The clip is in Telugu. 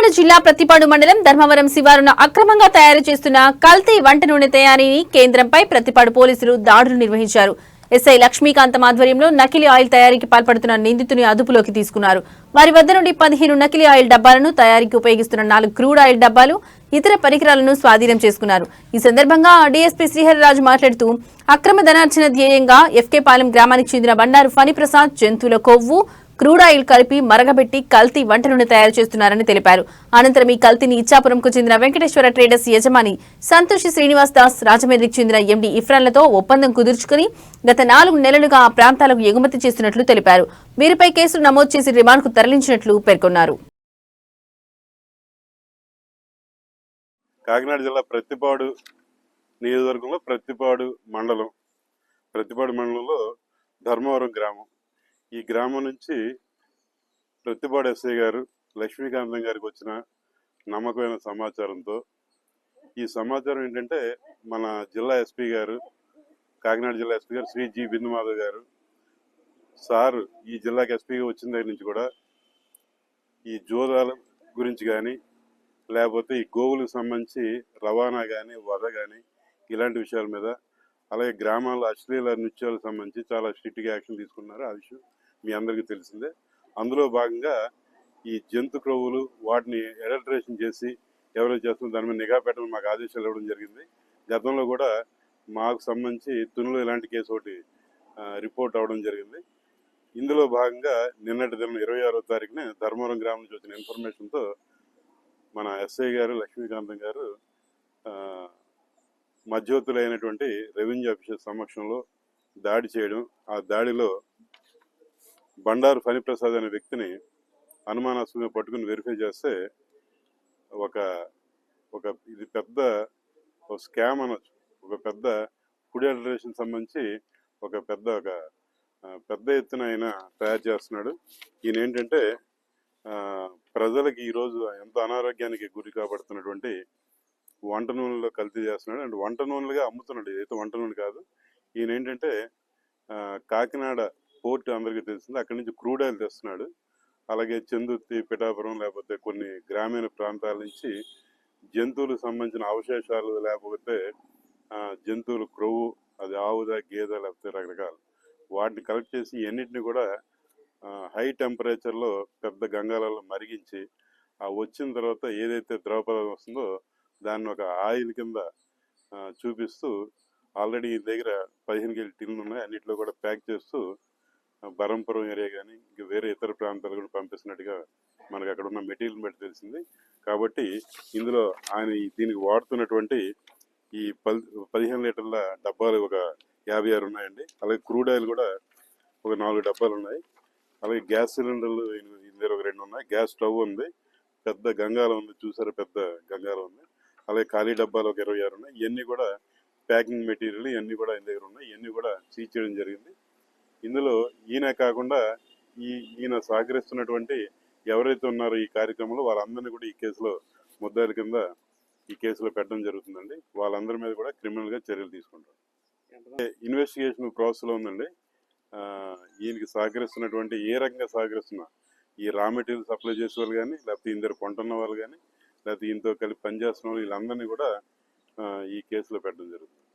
కాకినాడ జిల్లా ప్రతిపాడు మండలం ధర్మవరం శివారును అక్రమంగా తయారు చేస్తున్న కల్తీ వంట నూనె తయారీని కేంద్రంపై ప్రతిపాడు పోలీసులు దాడులు నిర్వహించారు. ఎస్ఐ లక్ష్మీకాంతం ఆధ్వర్యంలో నకిలీ ఆయిల్ తయారీకి పాల్పడుతున్న నిందితుని అదుపులోకి తీసుకున్నారు. వారి వద్ద నుండి 15 నకిలీ ఆయిల్ డబ్బాలను, తయారీకి ఉపయోగిస్తున్న 4 క్రూడ్ ఆయిల్ డబ్బాలు, ఇతర పరికరాలను స్వాధీనం చేసుకున్నారు. ఈ సందర్భంగా డీఎస్పీ శ్రీహరిరాజు మాట్లాడుతూ అక్రమ ధనార్జన ధ్యేయంగా ఎఫ్కే పాలెం గ్రామానికి చెందిన బండారు ఫణిప్రసాద్ జంతువుల కొవ్వు, క్రూడ్ ఆయిల్ కలిపి మరగబెట్టి కల్తీ వంట నూనె తయారు చేస్తున్నారని తెలిపారు. అనంతరం ఈ కల్తీని ఇచ్చాపురంకు చెందిన వెంకటేశ్వర ట్రేడర్స్ యజమాని సంతోషి శ్రీనివాస్ దాస్, రాజమండ్రికి చెందిన ఎండీ ఇఫ్రాన్లతో ఒప్పందం కుదుర్చుకుని గత 4 నెలలుగా ఆ ప్రాంతాలకు ఎగుమతి చేస్తున్నట్లు తెలిపారు. వీరిపై కేసులు నమోదు చేసి రిమాండ్కు తరలించినట్లు పేర్కొన్నారు. కాకినాడ జిల్లా ప్రతిపాడు నియోజకవర్గంలో ప్రతిపాడు మండలంలో ధర్మవరం గ్రామం. ఈ గ్రామం నుంచి ప్రతిపాడు ఎస్ఐ గారు లక్ష్మీకాంతం గారికి వచ్చిన నమ్మకమైన సమాచారంతో, ఈ సమాచారం ఏంటంటే మన జిల్లా ఎస్పీ గారు, కాకినాడ జిల్లా ఎస్పీ గారు శ్రీ జి బిందుమాధవ్ గారు సార్ ఈ జిల్లాకి ఎస్పీగా వచ్చిన దగ్గర నుంచి కూడా ఈ జోదాల గురించి కానీ, లేకపోతే ఈ గోవులకు సంబంధించి రవాణా కానీ, వధ కానీ, ఇలాంటి విషయాల మీద, అలాగే గ్రామాల్లో అశ్లీల నృత్యాలకు సంబంధించి చాలా స్ట్రిక్ట్గా యాక్షన్ తీసుకున్నారు. ఆ విషయం మీ అందరికీ తెలిసిందే. అందులో భాగంగా ఈ జంతు క్రొవ్వులు వాటిని అడల్టరేషన్ చేసి ఎవరైతే చేస్తుందో దాని మీద నిఘా పెట్టడం మాకు ఆదేశాలు ఇవ్వడం జరిగింది. గతంలో కూడా మాకు సంబంధించి తునిలో ఇలాంటి కేసు ఒకటి రిపోర్ట్ అవ్వడం జరిగింది. ఇందులో భాగంగా నిన్నటి దినం 26వ తారీఖున ధర్మవరం గ్రామం నుంచి వచ్చిన ఇన్ఫర్మేషన్తో మన ఎస్ఐ గారు లక్ష్మీకాంతం గారు మధ్యవర్తులైనటువంటి రెవెన్యూ ఆఫీసర్ సమక్షంలో దాడి చేయడం, ఆ దాడిలో బండారు ఫణిప్రసాద్ అనే వ్యక్తిని అనుమానాస్పదంగా పట్టుకుని వెరిఫై చేస్తే ఇది పెద్ద స్కామ్ అనొచ్చు. ఒక పెద్ద ఫుడ్ అడల్టరేషన్ సంబంధించి పెద్ద ఎత్తున ఆయన తయారు చేస్తున్నాడు. ఈయన ఏంటంటే ప్రజలకి ఈరోజు ఎంతో అనారోగ్యానికి గురి కాబడుతున్నటువంటి వంట నూనెలో కల్తీ చేస్తున్నాడు. అండ్ వంట నూనెలుగా అమ్ముతున్నాడు. ఇదైతే వంట నూనె కాదు. ఈయన ఏంటంటే కాకినాడ పోర్ట్ అందరికీ తెలిసింది, అక్కడి నుంచి క్రూడ్ ఆయిల్ తెస్తున్నాడు. అలాగే చందుర్తి, పిఠాపురం, లేకపోతే కొన్ని గ్రామీణ ప్రాంతాల నుంచి జంతువులకు సంబంధించిన అవశేషాలు, లేకపోతే జంతువుల క్రొవ్వు, అది ఆవుదా, గేదె, లేకపోతే రకరకాలు వాటిని కలెక్ట్ చేసి ఎన్నిటిని కూడా హై టెంపరేచర్లో పెద్ద గంగాలలో మరిగించి ఆ వచ్చిన తర్వాత ఏదైతే ద్రవ పదార్థం వస్తుందో దాన్ని ఒక ఆయిల్ కింద చూపిస్తూ ఆల్రెడీ ఈ దగ్గర 15 కేజీ టిన్లు ఉన్నాయి. అన్నింటిలో కూడా ప్యాక్ చేస్తూ బరంపురం ఏరియా కానీ ఇంకా వేరే ఇతర ప్రాంతాలు కూడా పంపిస్తున్నట్టుగా మనకు అక్కడ ఉన్న మెటీరియల్ బట్టి తెలిసింది. కాబట్టి ఇందులో ఆయన దీనికి వాడుతున్నటువంటి ఈ 15 లీటర్ల డబ్బాలు ఒక 56 ఉన్నాయండి. అలాగే క్రూడ్ ఆయిల్ కూడా ఒక 4 డబ్బాలు ఉన్నాయి. అలాగే గ్యాస్ సిలిండర్లు ఇందులో ఒక 2 ఉన్నాయి. గ్యాస్ స్టవ్ ఉంది, పెద్ద గంగాలం ఉంది, చూసారా పెద్ద గంగాలం ఉంది. అలాగే ఖాళీ డబ్బాలు ఒక 26 ఉన్నాయి. ఇవన్నీ కూడా ప్యాకింగ్ మెటీరియల్ ఇవన్నీ కూడా ఆయన దగ్గర ఉన్నాయి. ఇవన్నీ కూడా సీజ్ చేయడం జరిగింది. ఇందులో ఈయన కాకుండా ఈయన సహకరిస్తున్నటువంటి ఎవరైతే ఉన్నారో ఈ కార్యక్రమంలో వాళ్ళందరినీ కూడా ఈ కేసులో ముద్దాయిల కింద ఈ కేసులో పెట్టడం జరుగుతుందండి. వాళ్ళందరి మీద కూడా క్రిమినల్గా చర్యలు తీసుకుంటారు. ఇన్వెస్టిగేషన్ ప్రాసెస్లో ఉందండి. ఈయనకి సహకరిస్తున్నటువంటి ఏ రకంగా సహకరిస్తున్నా ఈ రా మెటీరియల్ సప్లై చేసే వాళ్ళు కానీ, లేకపోతే ఇందరు కొంటున్న వాళ్ళు కానీ, లేకపోతే ఈయనతో కలిపి పనిచేస్తున్న వాళ్ళు, వీళ్ళందరినీ కూడా ఈ కేసులో పెట్టడం జరుగుతుంది.